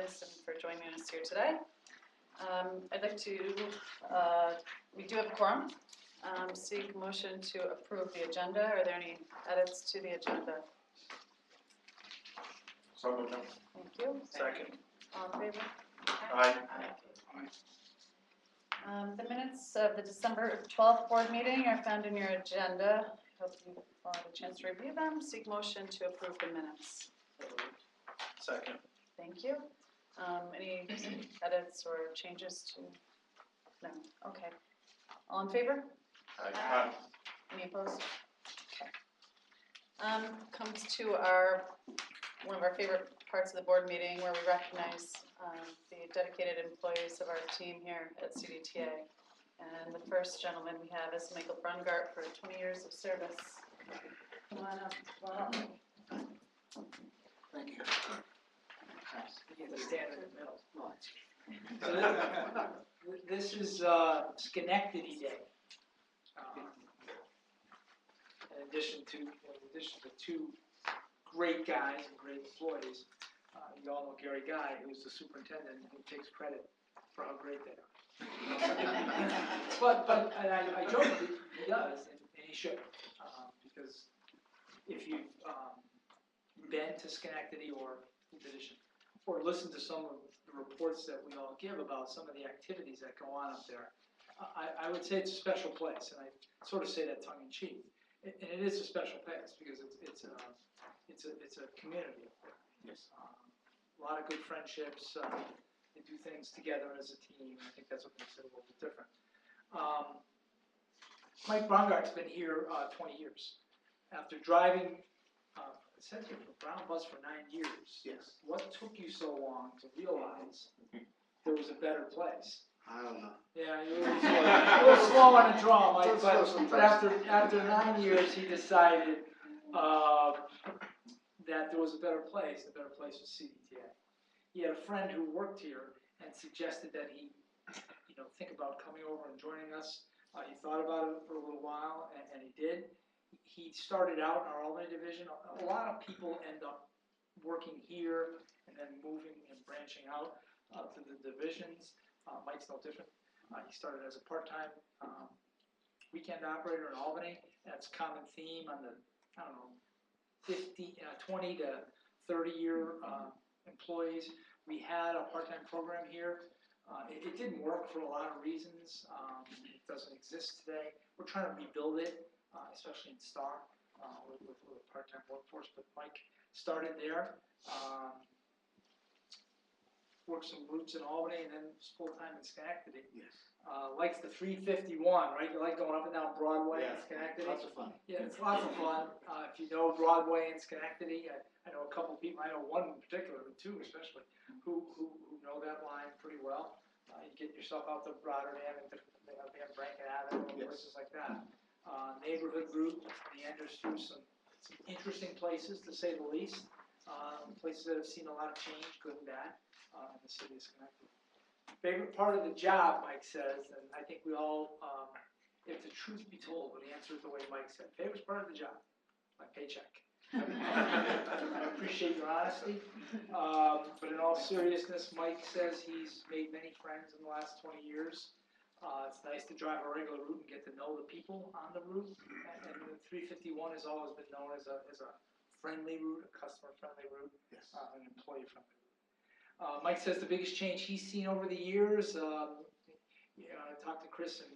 Chris, and for joining us here today. I'd like to, we do have a quorum, seek motion to approve the agenda. Are there any edits to the agenda? So moved. Thank you. Second. All in favor? Aye. The minutes of the December 12th board meeting are found in your agenda. Hope you all had a chance to review them. Seek motion to approve the minutes. Second. Thank you. Any edits or changes to? No. Okay. All in favor? Aye. Any opposed? Okay. Comes to our one of our favorite parts of the board meeting where we recognize the dedicated employees of our team here at CDTA. And the first gentleman we have is Michael Brungart for 20 years of service. Come on up. Well, Thank you. You get to stand in the middle. So this is Schenectady Day. In addition to two great guys and great employees, you all know Gary Guy, who's the superintendent, who takes credit for how great they are. but I joke that he does, and he should, because if you've been to Schenectady or listen to some of the reports that we all give about some of the activities that go on up there, I would say it's a special place, and I sort of say that tongue in cheek. And it is a special place because it's a community up there. Yes. A lot of good friendships. They do things together as a team. I think that's what makes it a little bit different. Mike Brongart's been here 20 years. After driving, it says here, the Brown bus for 9 years. Yes. What took you so long to realize there was a better place? I don't know. Yeah, you were a little slow on the draw, Mike, but after 9 years, he decided that there was a better place was CDTA. He had a friend who worked here and suggested that he, think about coming over and joining us. He thought about it for a little while, and he did. He started out in our Albany division. A lot of people end up working here and then moving and branching out to the divisions. Mike's no different. He started as a part-time weekend operator in Albany. That's a common theme on the, 20 to 30-year employees. We had a part-time program here. It didn't work for a lot of reasons. It doesn't exist today. We're trying to rebuild it, especially in Star with a part-time workforce. But Mike started there. Worked some routes in Albany and then was full-time in Schenectady. Yes. Likes the 351, right? You like going up and down Broadway in Schenectady? Lots of fun. Yeah, it's lots of fun. If you know Broadway in Schenectady, I know a couple of people, I know one in particular, but two especially, who know that line pretty well. You get yourself out to Rotterdam and Branken Avenue and places like that. Neighborhood route meanders through some interesting places, to say the least. Places that have seen a lot of change, good and bad, in the city of Schenectady. Favorite part of the job, Mike says, and I think we all, if the truth be told, would answer it the way Mike said. Favorite part of the job? My paycheck. I appreciate your honesty, but in all seriousness, Mike says he's made many friends in the last 20 years. It's nice to drive a regular route and get to know the people on the route, and the 351 has always been known as a friendly route, a customer-friendly route, Yes. an employee-friendly route. Mike says the biggest change he's seen over the years, I talked to Chris and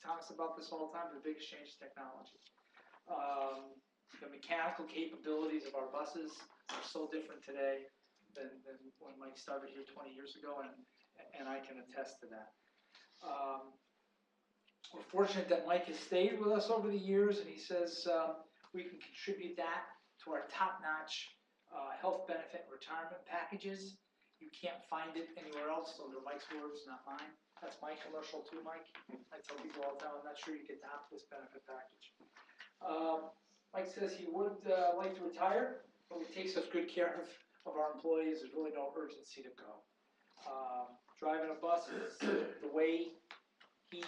Thomas about this all the time, the biggest change is technology. The mechanical capabilities of our buses are so different today than when Mike started here 20 years ago, and I can attest to that. We're fortunate that Mike has stayed with us over the years, and he says we can contribute that to our top-notch health benefit and retirement packages. You can't find it anywhere else. Those are Mike's words, not mine. That's my commercial too, Mike. I tell people all the time, I'm not sure you can top this benefit package. Mike says he would like to retire, but we take such good care of our employees, there's really no urgency to go. Driving a bus is the way he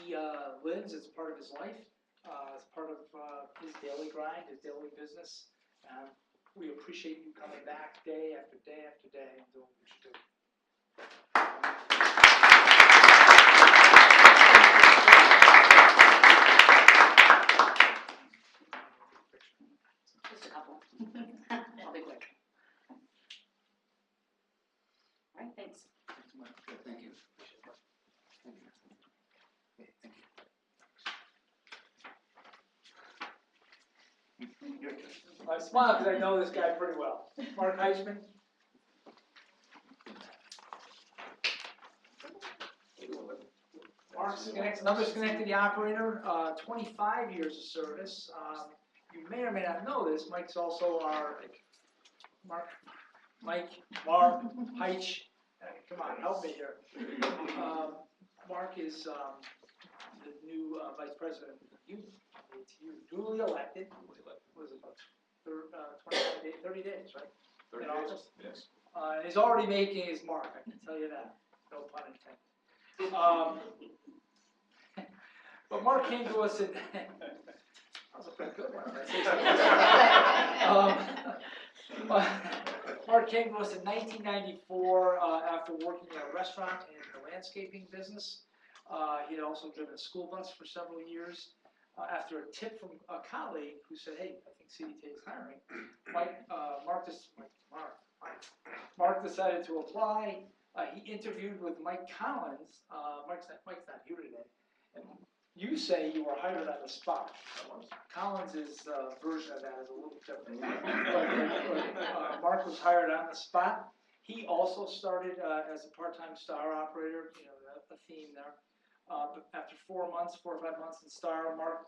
lives. It's part of his life. It's part of his daily grind, his daily business. We appreciate you coming back day after day after day and doing what you do. Thanks. Good, thank you. Thank you. Okay, thank you. I smile because I know this guy pretty well. Mark Heisman. Mark's another Schenectady operator, 25 years of service. You may or may not know this, Mike's also our, Mark Heich. Come on, help me here. Mark is the new vice president of the union. It's newly elected. Was it about 30 days, right? 30 In days? office? Yes. He's already making his mark, I can tell you that. No pun intended. But Mark came to us and that was a pretty good one. Mark came to us in 1994 after working at a restaurant in the landscaping business. He had also driven a school bus for several years. After a tip from a colleague who said, "Hey, I think CDTA is hiring," Mark decided to apply. He interviewed with Mike Collins. Mike's not here today. And you say you were hired on the spot. Collins' version of that is a little different. But Mark was hired on the spot. He also started as a part-time Star operator, a theme there. But after 4 or 5 months in Star, Mark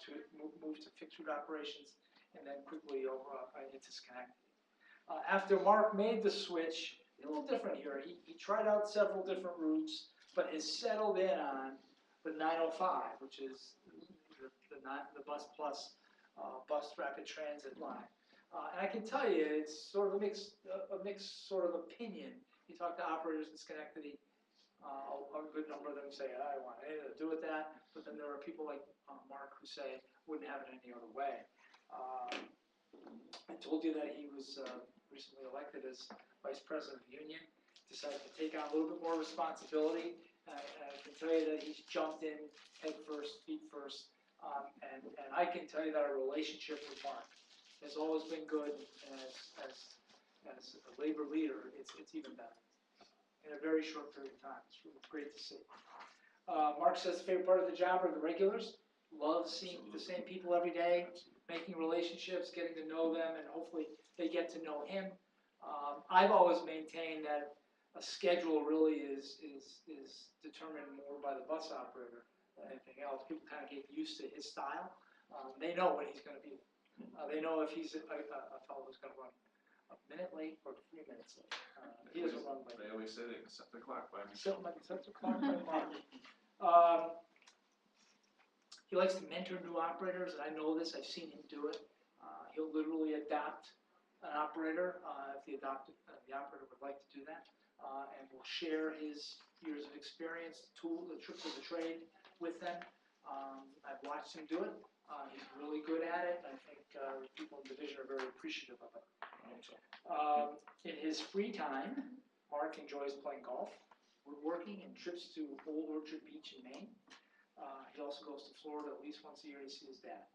moved to fixed route operations and then quickly over into Schenectady. After Mark made the switch, a little different here. He tried out several different routes, but has settled in on the 905, which is the Bus Plus bus rapid transit line. And I can tell you, it's sort of a mixed sort of opinion. You talk to operators in Schenectady, a good number of them say, I don't want anything to do with that. But then there are people like Mark who say, wouldn't have it any other way. I told you that he was recently elected as Vice President of the Union, decided to take on a little bit more responsibility. I can tell you that he's jumped in head first, feet first, and I can tell you that our relationship with Mark has always been good, and as a labor leader, it's even better. In a very short period of time, it's really great to see. Mark says the favorite part of the job are the regulars. Loves seeing the same people every day, making relationships, getting to know them, and hopefully they get to know him. I've always maintained that a schedule really is determined more by the bus operator than anything else. People kind of get used to his style. They know when he's going to be. They know if he's a fellow who's going to run a minute late or 3 minutes late. He doesn't run late. They always say they can set the clock by me. Something like 7 o'clock by Mark. He likes to mentor new operators, and I know this. I've seen him do it. He'll literally adopt an operator if the operator would like to do that, and will share his years of experience, the tricks of the trade with them. I've watched him do it. He's really good at it. I think the people in the division are very appreciative of it. In his free time, Mark enjoys playing golf, woodworking, and trips to Old Orchard Beach in Maine. He also goes to Florida at least once a year to see his dad.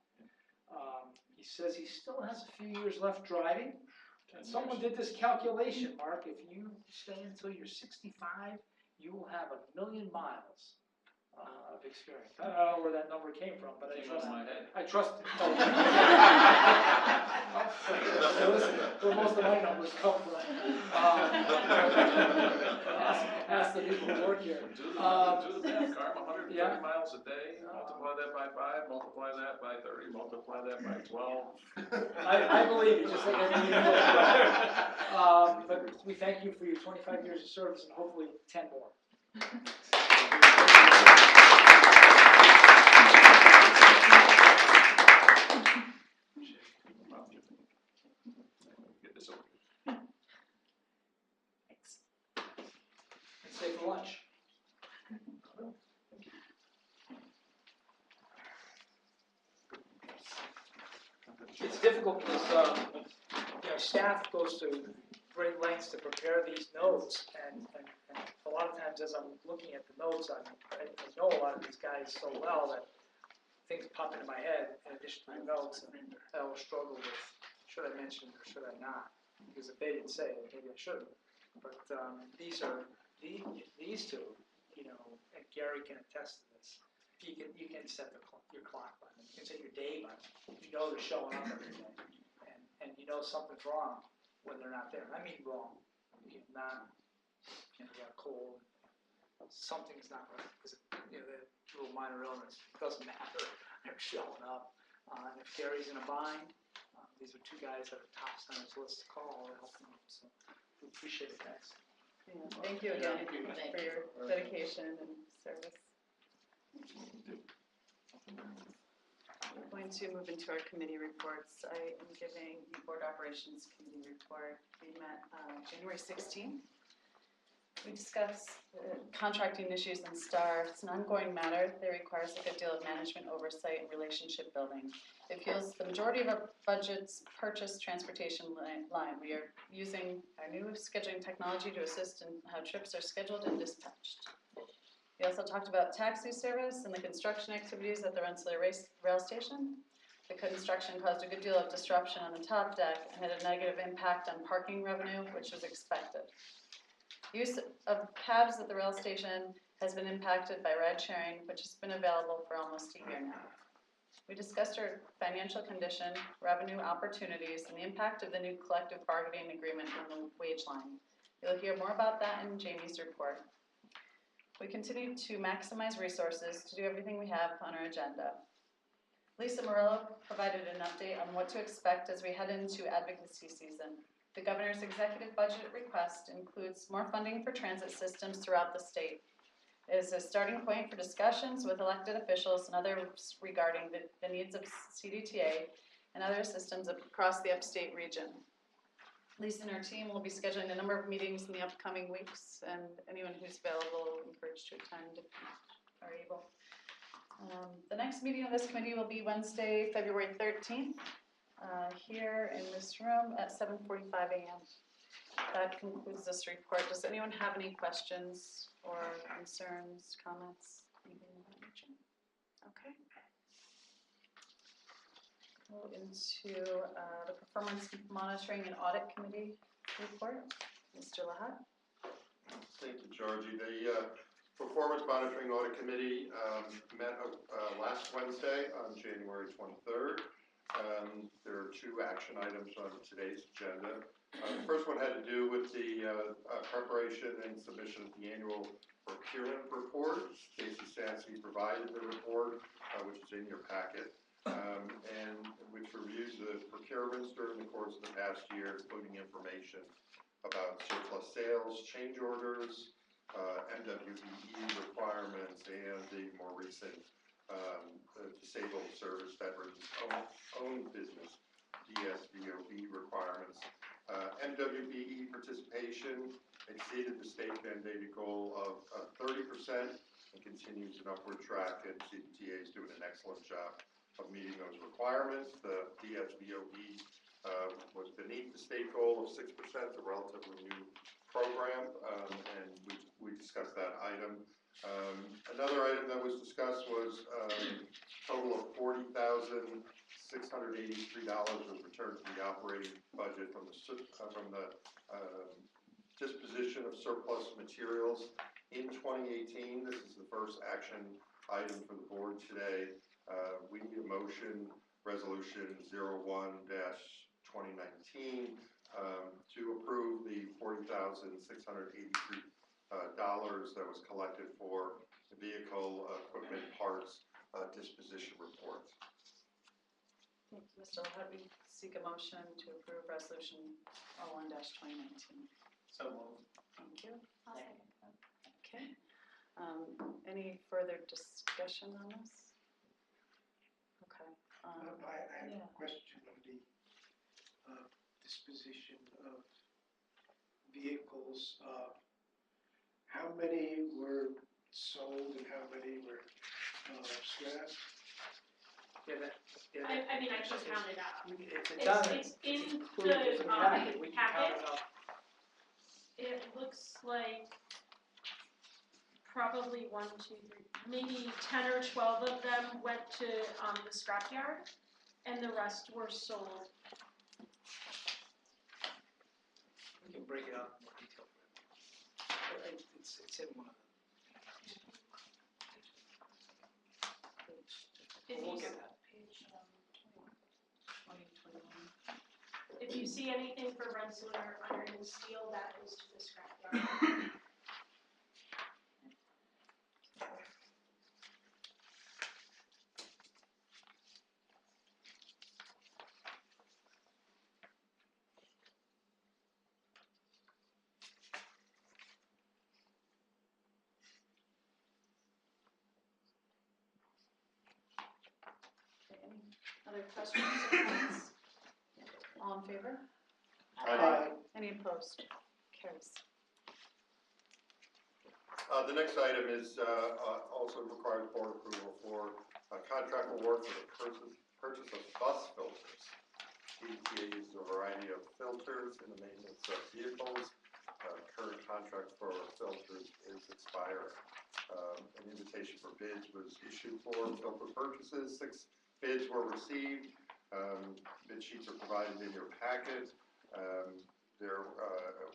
He says he still has a few years left driving. And someone did this calculation, Mark. If you stay until you're 65, you will have 1 million miles of experience. I don't know where that number came from, but I trust it. I trust it. Listen, where most of my numbers come from. Ask the people who work here. Do the math, Carm, 130 yeah. miles a day, multiply that by 5, multiply that by 30, multiply that by 12. I believe you, just like I believe you. But we thank you for your 25 years of service and hopefully 10 more. Get this over. Thanks. And stay for lunch. It's difficult because staff goes to great lengths to prepare these notes, and a lot of times as I'm looking at the notes, I know a lot of these guys so well that things pop into my head in addition to the notes, and I will struggle with, should I mention it or should I not? Because if they didn't say it, maybe I shouldn't. But these are These two, you know, and Gary can attest to this, you can set your clock by them, you can set your day by them, you know they're showing up every day, and you know something's wrong when they're not there, I mean wrong, you know, you got a cold, something's not right, because, you know, they have a little minor illness, it doesn't matter, they're showing up, and if Gary's in a bind, these are two guys that are tops on his list to call to help him out, so we appreciate it, guys. Yeah, thank you again Thank you. for your dedication and service. We're going to move into our committee reports. I am giving the Board Operations Committee report. We met January 16th. We discussed contracting issues in STAR. It's an ongoing matter that requires a good deal of management oversight and relationship building. It fuels the majority of our budget's purchase transportation line. We are using our new scheduling technology to assist in how trips are scheduled and dispatched. We also talked about taxi service and the construction activities at the Rensselaer Rail Station. The construction caused a good deal of disruption on the top deck and had a negative impact on parking revenue, which was expected. Use of cabs at the rail station has been impacted by ride sharing, which has been available for almost a year now. We discussed our financial condition, revenue opportunities, and the impact of the new collective bargaining agreement on the wage line. You'll hear more about that in Jamie's report. We continue to maximize resources to do everything we have on our agenda. Lisa Morello provided an update on what to expect as we head into advocacy season. The governor's executive budget request includes more funding for transit systems throughout the state. It is a starting point for discussions with elected officials and others regarding the needs of CDTA and other systems across the upstate region. Lisa and her team will be scheduling a number of meetings in the upcoming weeks, and anyone who's available, encouraged to attend if you are able. The next meeting of this committee will be Wednesday, February 13th. Here in this room at 7:45 a.m. That concludes this report. Does anyone have any questions or concerns, comments, anything of that nature? Okay. Go into the Performance Monitoring and Audit Committee report. Mr. Lahat. Thank you, Georgie. The Performance Monitoring Audit Committee met last Wednesday on January 23rd. There are two action items on today's agenda. The first one had to do with the preparation and submission of the annual procurement report. Casey Sansey provided the report, which is in your packet, and which reviews the procurements during the course of the past year, including information about surplus sales, change orders, MWBE requirements, and the more recent disabled service veterans owned business, DSVOB requirements. MWBE participation exceeded the state mandated goal of 30% and continues an upward track, and CDTA is doing an excellent job of meeting those requirements. The DSVOB was beneath the state goal of 6%, a relatively new program, and we discussed that item. Another item that was discussed was a total of $40,683 was returned to the operating budget from the disposition of surplus materials in 2018. This is the first action item for the board today. We need a motion, resolution 01-2019, to approve the $40,683 that was collected for the vehicle equipment parts disposition report. Thank you, Mr. Lahat. We seek a motion to approve resolution 01-2019. So moved. Thank you. Okay. Any further discussion on this? Okay. I have yeah. a question on the disposition of vehicles. How many were sold and how many were scrapped? I mean, I can count it up. It's in included in the packet, we can count it up. It looks like probably 1, 2, 3, maybe 10 or 12 of them went to the scrapyard, and the rest were sold. We can break it out in more detail. It's in one of the. If We'll you, look at that. if you see anything for Rensselaer Iron and Steel, that is to the scrapyard. Other questions or comments? All in favor? Aye. Any opposed? Carries. The next item is also requires board approval for a contract award for the purchase of bus filters. CDTA uses a variety of filters in the maintenance of vehicles. Current contract for filters is expiring. An invitation for bids was issued for filter purchases. 6 bids were received. Bid sheets are provided in your packet.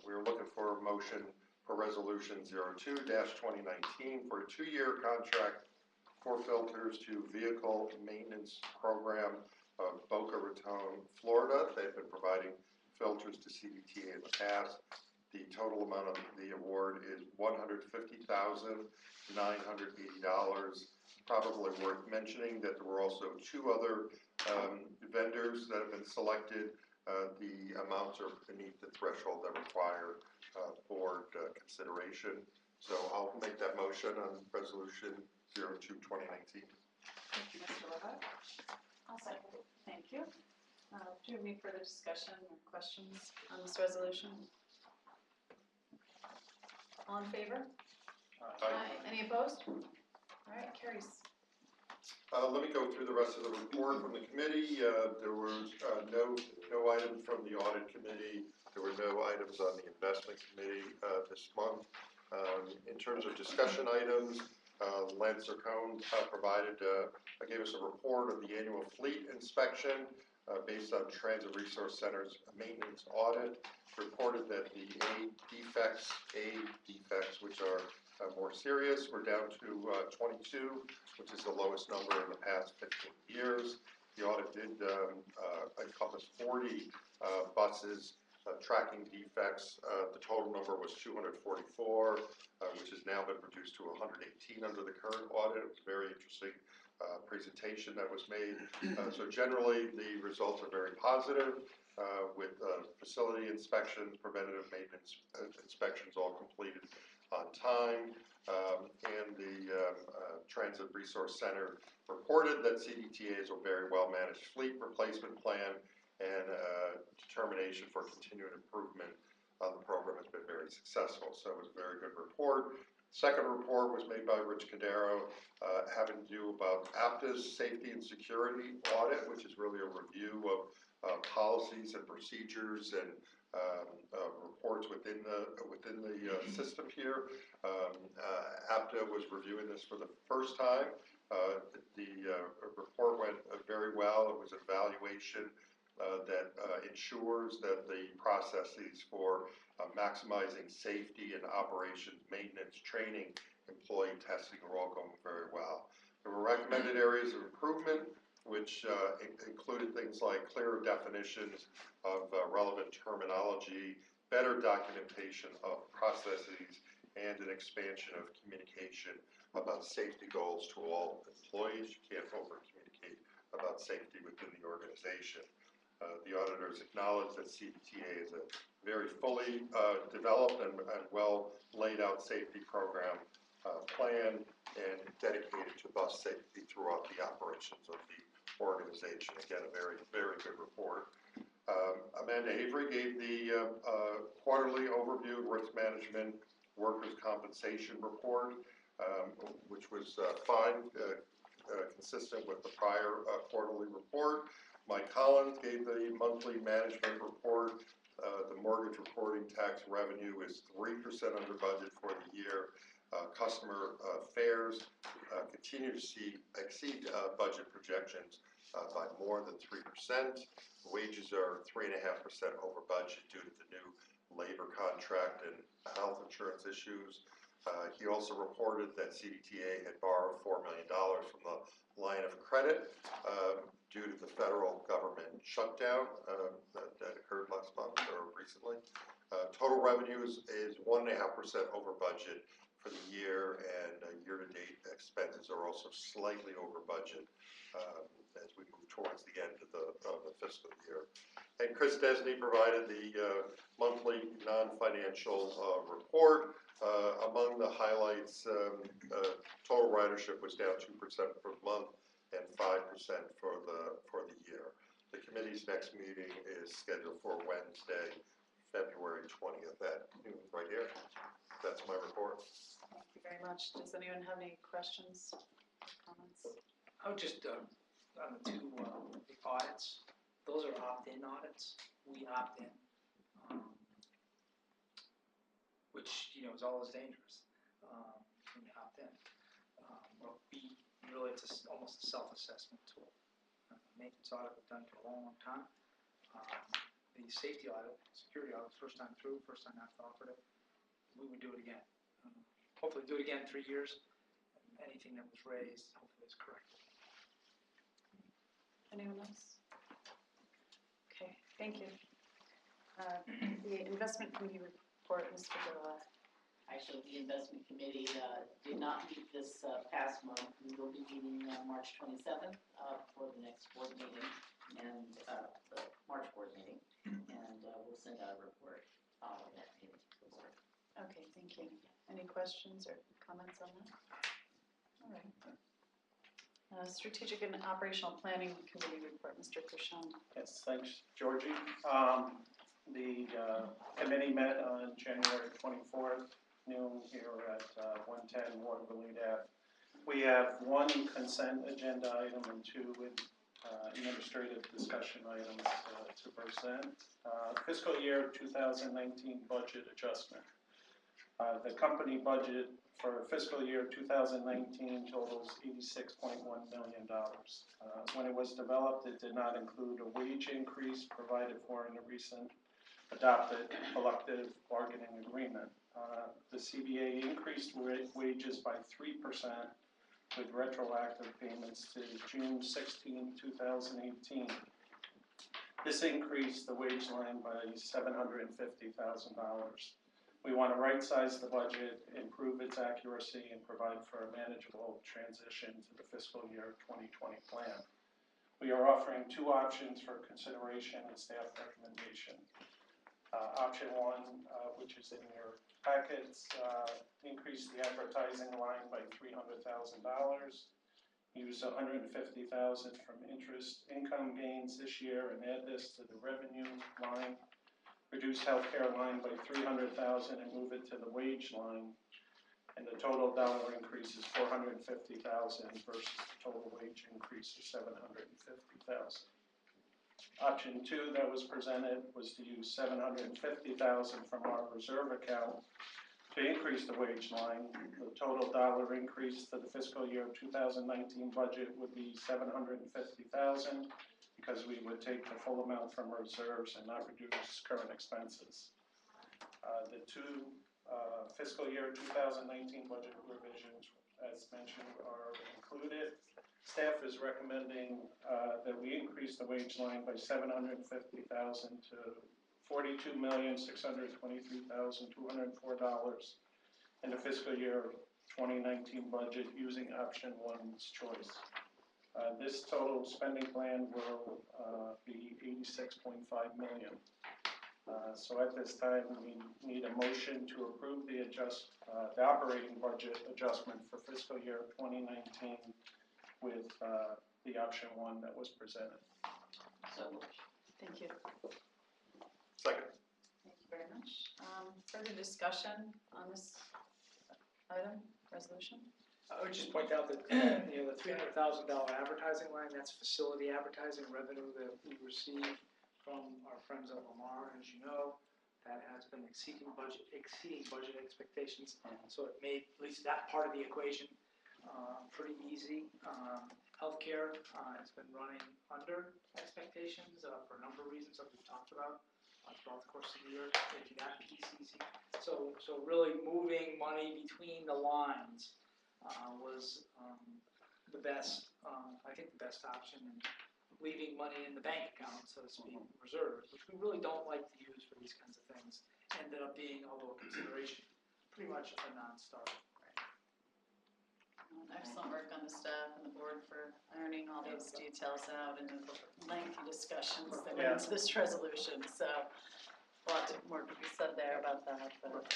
We're looking for a motion for Resolution 02-2019 for a 2-year contract for filters to Vehicle Maintenance Program of Boca Raton, Florida. They've been providing filters to CDTA in the past. The total amount of the award is $150,980. Probably worth mentioning that there were also 2 other vendors that have been selected. The amounts are beneath the threshold that require board consideration. So I'll make that motion on Resolution 02-2019. Thank you, Mr. Levesque. I'll second it. Thank you. Do you have any further discussion or questions on this resolution? All in favor? Aye. Any opposed? All right, carries. Let me go through the rest of the report from the committee. There was no item from the audit committee. There were no items on the investment committee this month. In terms of discussion items, Lance Zircone gave us a report of the annual fleet inspection based on Transit Resource Center's maintenance audit. Reported that the A defects, which are more serious, were down to 22, which is the lowest number in the past 15 years. The audit did encompass 40 buses tracking defects. The total number was 244, which has now been reduced to 118 under the current audit. It was a very interesting presentation that was made. So generally, the results are very positive with facility inspections, preventative maintenance inspections all completed on time. And the Transit Resource Center reported that CDTA is a very well-managed fleet replacement plan, and determination for continued improvement on the program has been very successful. So it was a very good report. Second report was made by Rich Cadero, having to do about APTA's safety and security audit, which is really a review of policies and procedures and reports within the system here. APTA was reviewing this for the first time. The report went very well. It was an evaluation that ensures that the processes for maximizing safety and operations, maintenance, training, employee testing are all going very well. There were recommended areas of improvement, which included things like clearer definitions of relevant terminology, better documentation of processes, and an expansion of communication about safety goals to all employees. You can't over-communicate about safety within the organization. The auditors acknowledge that CDTA is a very fully developed and well laid out safety program plan and dedicated to bus safety throughout the operations of the organization. Again, a very, very good report. Amanda Avery gave the quarterly overview risk management workers' compensation report, which was fine, consistent with the prior quarterly report. Mike Collins gave the monthly management report. The mortgage reporting tax revenue is 3% under budget for the year. Customer fares continue to exceed budget projections by more than 3%. Wages are 3.5% over budget due to the new labor contract and health insurance issues. He also reported that CDTA had borrowed $4 million from the line of credit due to the federal government shutdown that occurred last month or recently. Total revenues is 1.5% over budget for the year, and year-to-date expenses are also slightly over budget as we move towards the end of the fiscal year. And Chris Desney provided the monthly non-financial report. Among the highlights, total ridership was down 2% for the month and 5% for the year. The committee's next meeting is scheduled for Wednesday, February 20th at noon, right here. That's my report. Thank you very much. Does anyone have any questions or comments? I would just, on the two, the audits, those are opt-in audits, we opt in, which, is always dangerous, when you opt in. Well, really, it's almost a self-assessment tool. Maintenance audit we've done for a long, long time. The safety audit, security audit, first time through, first time after offered it, we would do it again. Hopefully do it again in 3 years, and anything that was raised, hopefully is corrected. Anyone else? Okay, thank you. The investment committee report, Mr. Gilliland. Actually, the investment committee did not meet this past month. We will be meeting March 27th for the next board meeting and the March board meeting, and we'll send out a report following that meeting to the board. Okay, thank you. Any questions or comments on that? All right. Strategic and Operational Planning Committee report, Mr. Kushon. Yes, thanks, Georgie. The committee met on January 24th, noon here at 110 Waterville Ave. We have one consent agenda item and two administrative discussion items to present. Fiscal year 2019 budget adjustment. The company budget for fiscal year 2019 totals $86.1 million. When it was developed, it did not include a wage increase provided for in the recent adopted collective bargaining agreement. The CBA increased wages by 3% with retroactive payments to June 16, 2018. This increased the wage line by $750,000. We want to right-size the budget, improve its accuracy, and provide for a manageable transition to the fiscal year 2020 plan. We are offering two options for consideration and staff recommendation. Option one, which is in your packets, increase the advertising line by $300,000. Use $150,000 from interest income gains this year and add this to the revenue line. Reduce healthcare line by $300,000 and move it to the wage line. And the total dollar increase is $450,000 versus the total wage increase of $750,000. Option two that was presented was to use $750,000 from our reserve account to increase the wage line. The total dollar increase to the fiscal year 2019 budget would be $750,000 because we would take the full amount from reserves and not reduce current expenses. The two fiscal year 2019 budget revisions, as mentioned, are included. Staff is recommending that we increase the wage line by $750,000 to $42,623,204 in the fiscal year 2019 budget using option one's choice. This total spending plan will be $86.5 million. So at this time, we need a motion to approve the operating budget adjustment for fiscal year 2019 with the option one that was presented. So Thank you. Second. Thank you very much. Further discussion on this item, resolution? I would just point out that, the $300,000 advertising line, that's facility advertising revenue that we receive from our friends at Lamar, as you know. That has been exceeding budget expectations. So it made at least that part of the equation pretty easy. Healthcare has been running under expectations for a number of reasons that we've talked about throughout the course of the year, making that piece easy. So really moving money money between the lines was the best, I think the best option, and leaving money in the bank account, so to speak, reserves, which we really don't like to use for these kinds of things, ended up being, although a consideration, pretty much a non-starter. Excellent work on the staff and the board for ironing all these details out and the lengthy discussions that went into this resolution, so a lot more to be said there about that, but,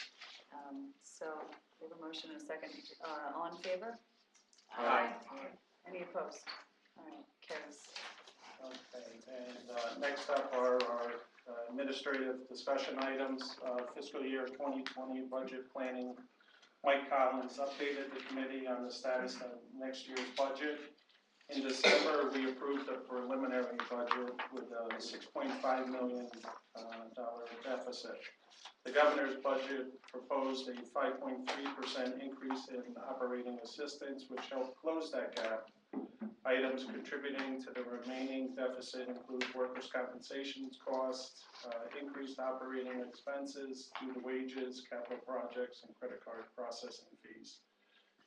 so, we have a motion and a second, all in favor? Aye. Any opposed? All right, carries. Okay, and next up are our administrative discussion items, fiscal year 2020 budget planning. Mike Collins updated the committee on the status of next year's budget. In December, we approved a preliminary budget with a $6.5 million deficit. The governor's budget proposed a 5.3% increase in operating assistance, which helped close that gap. Items contributing to the remaining deficit include workers' compensation costs, increased operating expenses due to wages, capital projects, and credit card processing fees.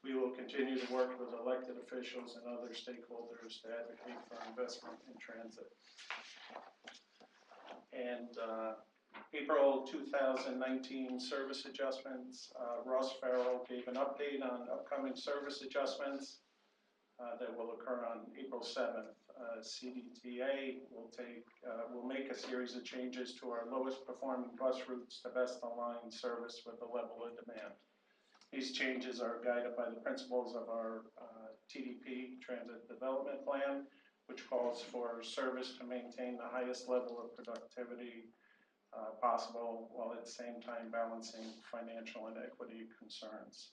We will continue to work with elected officials and other stakeholders to advocate for investment in transit. And April 2019 service adjustments, Ross Farrell gave an update on upcoming service adjustments that will occur on April 7th. CDTA will make a series of changes to our lowest performing bus routes to best align service with the level of demand. These changes are guided by the principles of our TDP, Transit Development Plan, which calls for service to maintain the highest level of productivity possible, while at the same time balancing financial and equity concerns.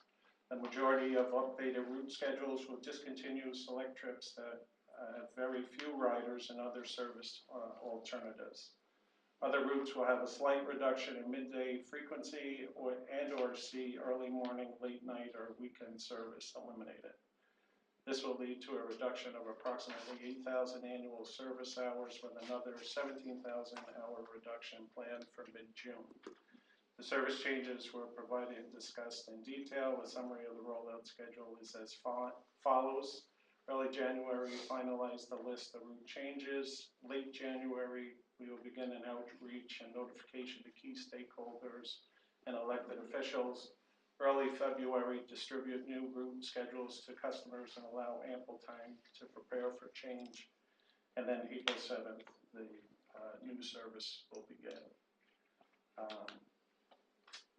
The majority of updated route schedules will discontinue select trips that have very few riders and other service alternatives. Other routes will have a slight reduction in midday frequency or see early morning, late night, or weekend service eliminated. This will lead to a reduction of approximately 8,000 annual service hours, with another 17,000 hour reduction planned for mid-June. The service changes were provided and discussed in detail. A summary of the rollout schedule is as follows. Early January, we finalized the list of route changes. Late January, we will begin an outreach and notification to key stakeholders and elected officials. Early February, distribute new route schedules to customers and allow ample time to prepare for change. And then April 7th, the new service will begin.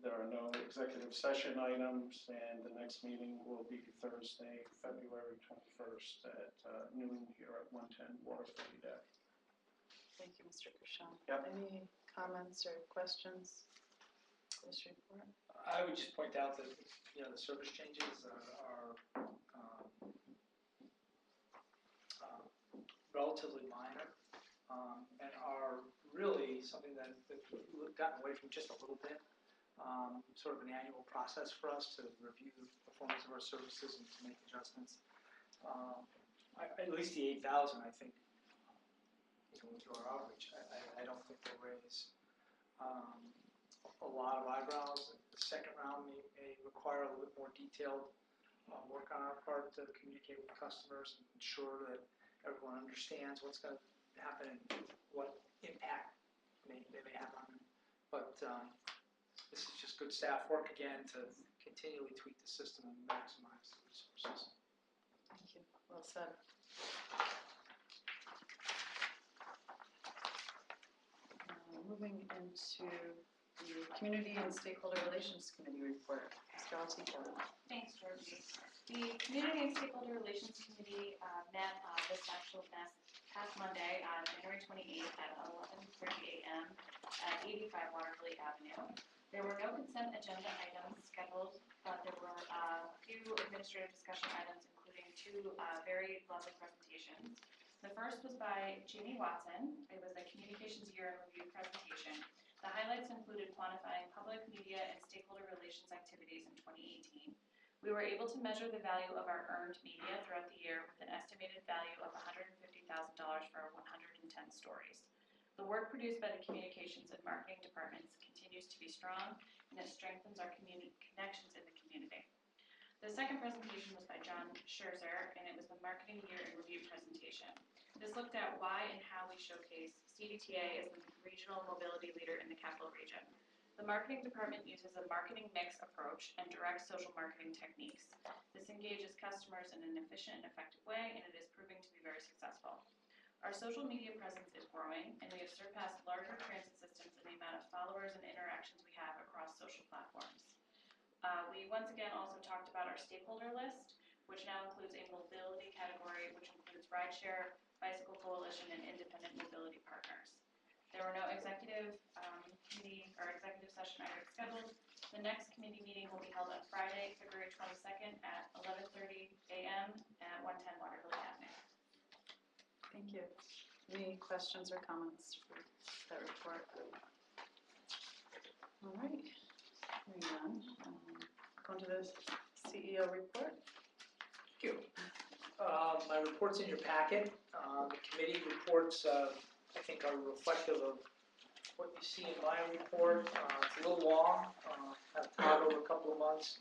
There are no executive session items, and the next meeting will be Thursday, February 21st at noon here at 110 Waterford Ave. Thank you, Mr. Kushon. Yep. Any comments or questions for this report? I would just point out that, you know, the service changes are relatively minor and are really something that we've gotten away from just a little bit. Sort of an annual process for us to review the performance of our services and to make adjustments. At least the 8,000, I think, going through our outreach, I don't think will raise a lot of eyebrows. The second round may require a little bit more detailed work on our part to communicate with customers and ensure that everyone understands what's going to happen and what impact they may have on them. But this is just good staff work again to continually tweak the system and maximize the resources. Thank you. Well said. Moving into the Community and Stakeholder Relations Committee report. Ms. Galatiko. Thanks, Georgie. The Community and Stakeholder Relations Committee met past Monday, January 28th at 11:30 a.m. at 85 Waterloo Avenue. There were no consent agenda items scheduled, but there were a few administrative discussion items, including two very lovely presentations. The first was by Jamie Watson. It was a Communications Year in Review presentation. The highlights included quantifying public, media, and stakeholder relations activities in 2018. We were able to measure the value of our earned media throughout the year with an estimated value of $150,000 for 110 stories. The work produced by the communications and marketing departments continues to be strong, and it strengthens our community connections in the community. The second presentation was by John Scherzer, and it was the Marketing Year in Review presentation. This looked at why and how we showcase CDTA as the regional mobility leader in the capital region. The marketing department uses a marketing mix approach and direct social marketing techniques. This engages customers in an efficient and effective way, and it is proving to be very successful. Our social media presence is growing, and we have surpassed larger transit systems in the amount of followers and interactions we have across social platforms. We once again also talked about our stakeholder list, which now includes a mobility category, which includes rideshare, bicycle coalition, and independent mobility partners. There were no executive committee or executive session items scheduled. The next committee meeting will be held on Friday, February 22nd at 11:30 a.m. at 110 Waterville Avenue. Thank you. Any questions or comments for that report? All right, hearing none. Going to the CEO report. Thank you. My report's in your packet. The committee reports, I think, are reflective of what you see in my report. It's a little long, I've taught over a couple of months.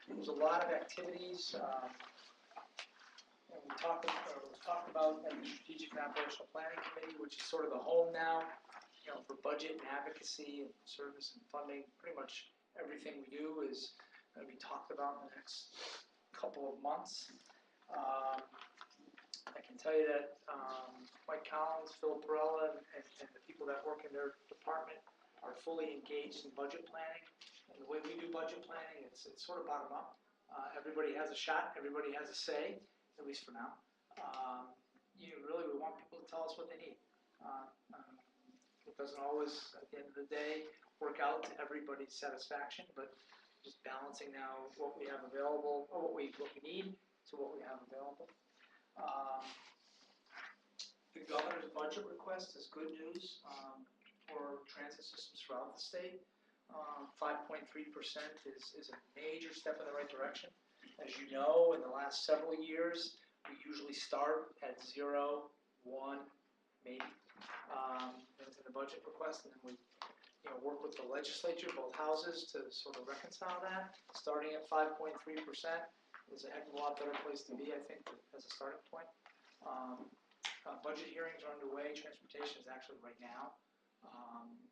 There's a lot of activities. And we talked about at the Strategic and Operational Planning Committee, which is sort of the home now, for budget and advocacy and service and funding. Pretty much everything we do is going to be talked about in the next couple of months. I can tell you that Mike Collins, Phil Perella, and the people that work in their department are fully engaged in budget planning. And the way we do budget planning, it's sort of bottom up. Everybody has a shot, everybody has a say, at least for now. We want people to tell us what they need. It doesn't always, at the end of the day, work out to everybody's satisfaction, but just balancing now what we have available, or what we need to what we have available. The governor's budget request is good news for transit systems throughout the state. 5.3% is a major step in the right direction. As you know, in the last several years, we usually start at 0, 1, maybe, into the budget request, and then we work with the legislature, both houses, to sort of reconcile that. Starting at 5.3% is a heck of a lot better place to be, I think, as a starting point. Budget hearings are underway. Transportation is actually right now.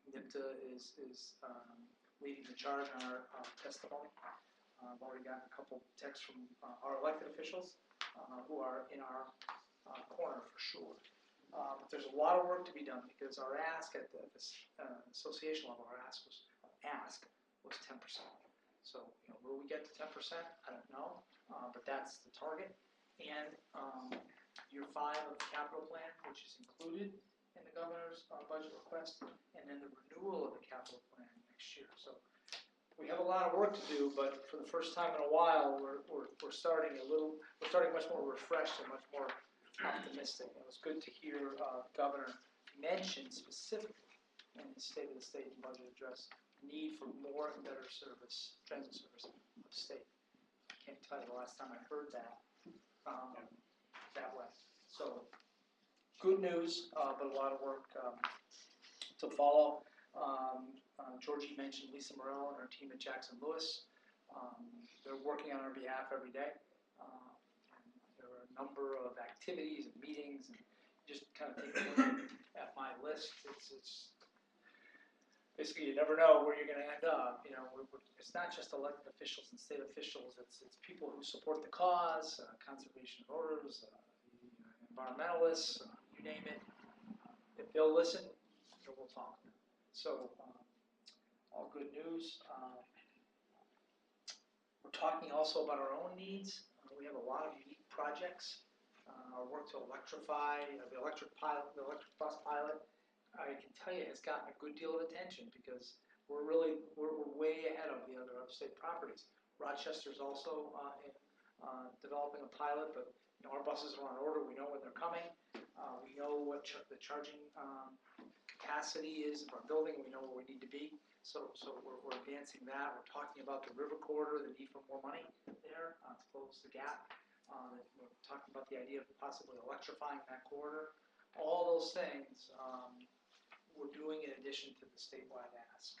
NIPTA is leading the charge on our testimony. I've already gotten a couple texts from our elected officials who are in our corner for sure. But there's a lot of work to be done because our ask at the association level, our ask was 10%. So, will we get to 10%? I don't know, but that's the target. And year 5 of the capital plan, which is included in the governor's budget request, and then the renewal of the capital plan next year. So we have a lot of work to do, but for the first time in a while, we're starting much more refreshed and much more optimistic. It was good to hear the governor mention specifically in his State of the State and budget address the need for more and better service, transit service of the state. I can't tell you the last time I heard that that way. So good news, but a lot of work to follow. Georgie mentioned Lisa Morell and her team at Jackson Lewis. They're working on our behalf every day. There are a number of activities and meetings, and just kind of take a look at my list. It's basically, you never know where you're going to end up. It's not just elected officials and state officials. It's people who support the cause, conservation voters, environmentalists, you name it. If they'll listen, we'll talk. So, all good news. We're talking also about our own needs. We have a lot of unique projects. Our work to electrify the electric bus pilot, I can tell you, has gotten a good deal of attention because we're way ahead of the other upstate properties. Rochester's also developing a pilot, but our buses are on order. We know when they're coming. We know what the charging capacity is of our building. We know where we need to be. So we're advancing that. We're talking about the river corridor, the need for more money there to close the gap. We're talking about the idea of possibly electrifying that corridor. All those things we're doing in addition to the statewide ask.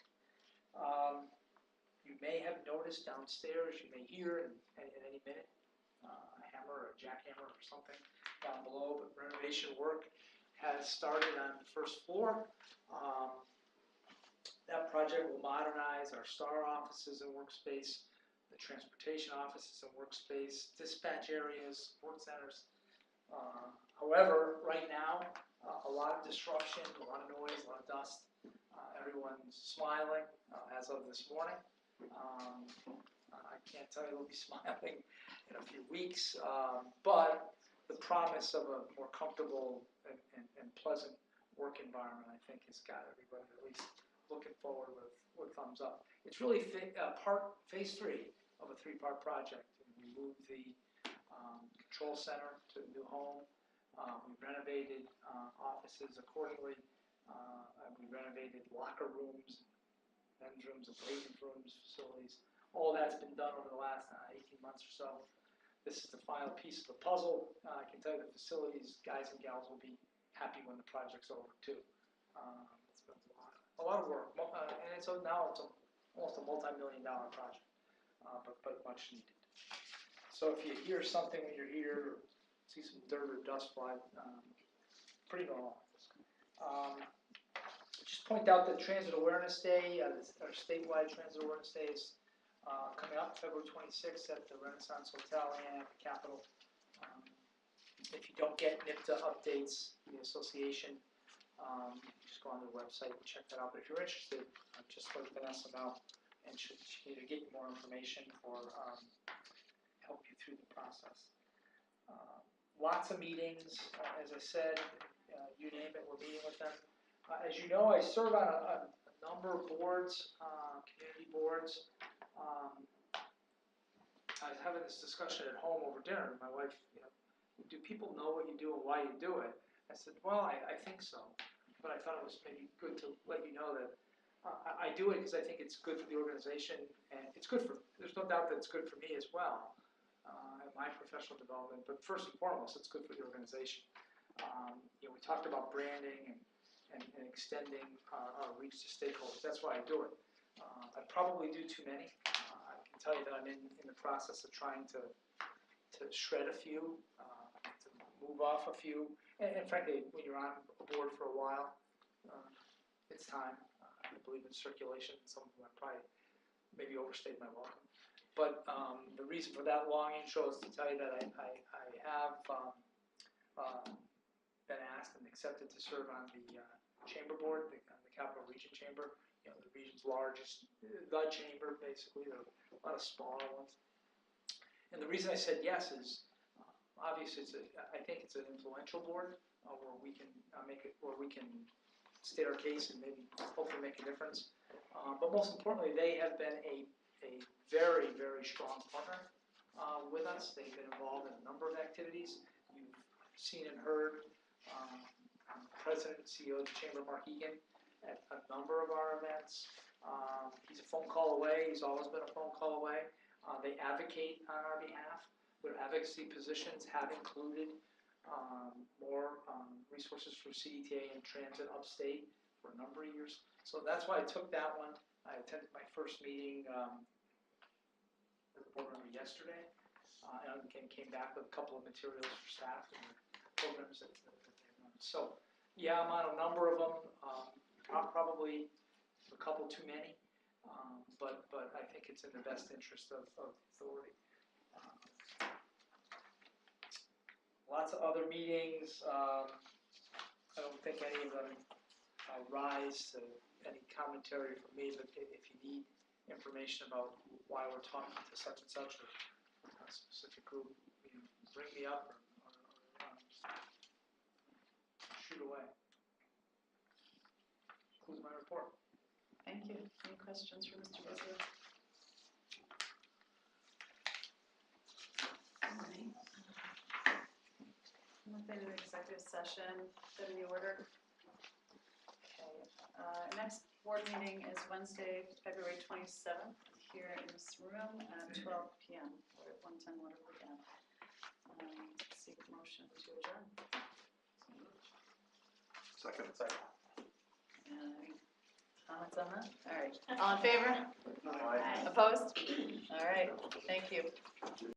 You may have noticed downstairs, you may hear at any minute, a hammer or a jackhammer or something down below, but renovation work has started on the first floor. That project will modernize our STAR offices and workspace, the transportation offices and workspace, dispatch areas, support centers. However, right now, a lot of disruption, a lot of noise, a lot of dust. Everyone's smiling as of this morning. I can't tell you they'll be smiling in a few weeks, but the promise of a more comfortable and pleasant work environment, I think, has got everybody at least looking forward with thumbs up. It's really phase 3 of a 3-part project. We moved the control center to a new home. We renovated offices accordingly. We renovated locker rooms, men's rooms, and ladies' rooms, facilities. All that's been done over the last 18 months or so. This is the final piece of the puzzle. I can tell you the facilities guys and gals will be happy when the project's over too. It's been a lot of work, and now it's almost a multi-million-dollar project, but much needed. So if you hear something when you're here, or see some dirt or dust fly, pretty normal. Just point out that Transit Awareness Day, our statewide Transit Awareness Day is coming up February 26th at the Renaissance Hotel and at the Capitol. If you don't get NIPTA updates, the association, just go on the website and check that out. But if you're interested, just let Vanessa know, and she'll either get you more information or help you through the process. Lots of meetings, as I said, you name it, we're meeting with them. As you know, I serve on a number of boards, community boards. I was having this discussion at home over dinner, and my wife, do people know what you do and why you do it? I said, well, I think so, but I thought it was maybe good to let you know that I do it because I think it's good for the organization, and it's good for, there's no doubt that it's good for me as well, and my professional development, but first and foremost, it's good for the organization. We talked about branding and extending our reach to stakeholders. That's why I do it. I probably do too many. I can tell you that I'm in the process of trying to shred a few, to move off a few, and frankly, when you're on a board for a while, it's time. I believe in circulation, and some of them I probably maybe overstayed my welcome. But the reason for that long intro is to tell you that I have been asked and accepted to serve on the chamber board, the Capital Region Chamber, the region's largest, the chamber basically. There are a lot of smaller ones. And the reason I said yes is obviously I think it's an influential board where we can state our case and maybe hopefully make a difference. But most importantly, they have been a very, very strong partner with us. They've been involved in a number of activities. You've seen and heard President and CEO of the Chamber, Mark Egan, at a number of our events. He's a phone call away. He's always been a phone call away. They advocate on our behalf. Their advocacy positions have included more resources for CDTA and transit upstate for a number of years. So that's why I took that one. I attended my first meeting with the board member yesterday, and came back with a couple of materials for staff and programs that they run. So yeah, I'm on a number of them. Probably a couple too many, but I think it's in the best interest of authority. Lots of other meetings. I don't think any of them rise to any commentary from me, but if you need information about why we're talking to such and such or a specific group, bring me up or shoot away. Concludes my report. Thank you. Any questions for Mr. Bizia? All right. Nothing in executive session. Set any order. Okay. Next board meeting is Wednesday, February 27th, here in this room at 12 p.m. or at 110 Waterford Ave. Seek motion to adjourn. Second. Comments on that? All right. All in favor? Aye. Opposed? All right, thank you.